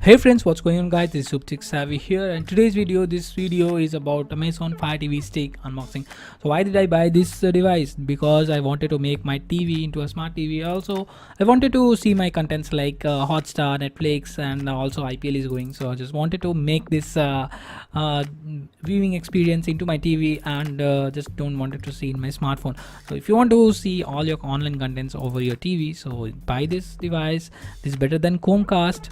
Hey friends, what's going on guys? This is Subtik Savvy here, and this video is about Amazon Fire TV Stick unboxing. So why did I buy this device? Because I wanted to make my TV into a smart TV. Also, I wanted to see my contents like Hotstar, Netflix, and also IPL is going. So I just wanted to make this viewing experience into my TV, and just don't want it to see in my smartphone. So if you want to see all your online contents over your TV, so buy this device. This is better than Chromecast,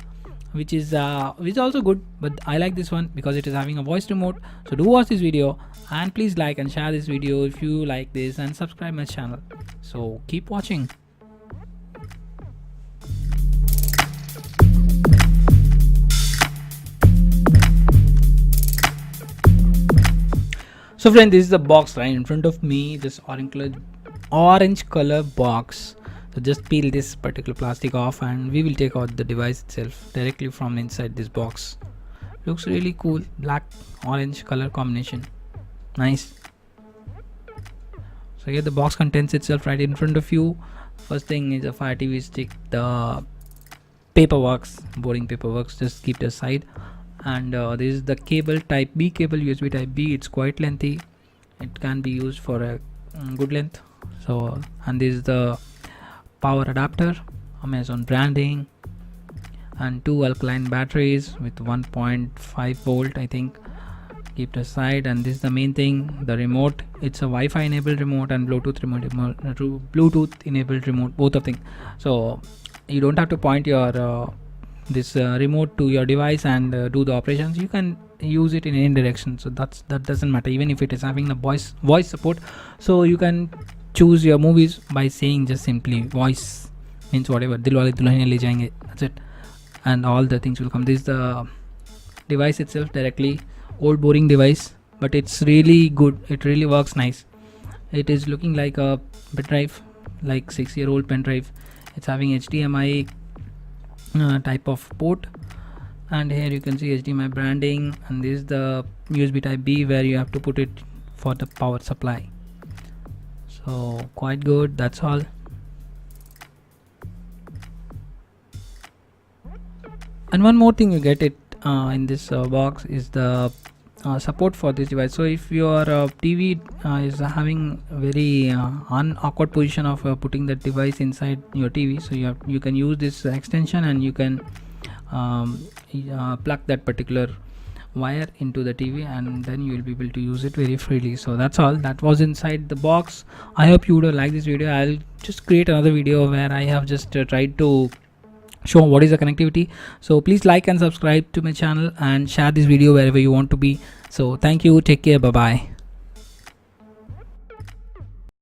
which is also good, but I like this one because it is having a voice remote. So do watch this video, and please like and share this video if you like this, and subscribe my channel. So keep watching. So friend, this is the box right in front of me, this orange color box. So just peel this particular plastic off, and we will take out the device itself directly from inside this box. Looks really cool, black orange color combination, nice. So here the box contents itself right in front of you. First thing is a Fire TV stick, the boring paperwork, just keep it aside. And this is the cable, type B cable, USB type B. It's quite lengthy, it can be used for a good length. So, and this is the power adapter, Amazon branding, and two alkaline batteries with 1.5 volt, I think. Keep it aside. And this is the main thing, the remote. It's a Wi-Fi enabled remote and Bluetooth enabled remote, both of things. So you don't have to point your this remote to your device and do the operations. You can use it in any direction, so that doesn't matter, even if it is having the voice support. So you can choose your movies by saying just simply voice, means whatever, Dilwale Dulhaniya Le Jayenge, that's it, and all the things will come. This is the device itself directly. Old boring device, but it's really good, it really works nice. It is looking like a pen drive, like 6-year-old pen drive. It's having HDMI type of port, and here you can see HDMI branding, and this is the USB type B where you have to put it for the power supply. So quite good, that's all. And one more thing you get it in this box is the support for this device. So if your TV is having very awkward position of putting the device inside your TV, so you can use this extension, and you can plug that particular wire into the TV, and then you will be able to use it very freely. So that's all that was inside the box. I hope you would like this video. I'll just create another video where I have just tried to show what is the connectivity. So please like and subscribe to my channel, and share this video wherever you want to be. So thank you, take care, bye bye.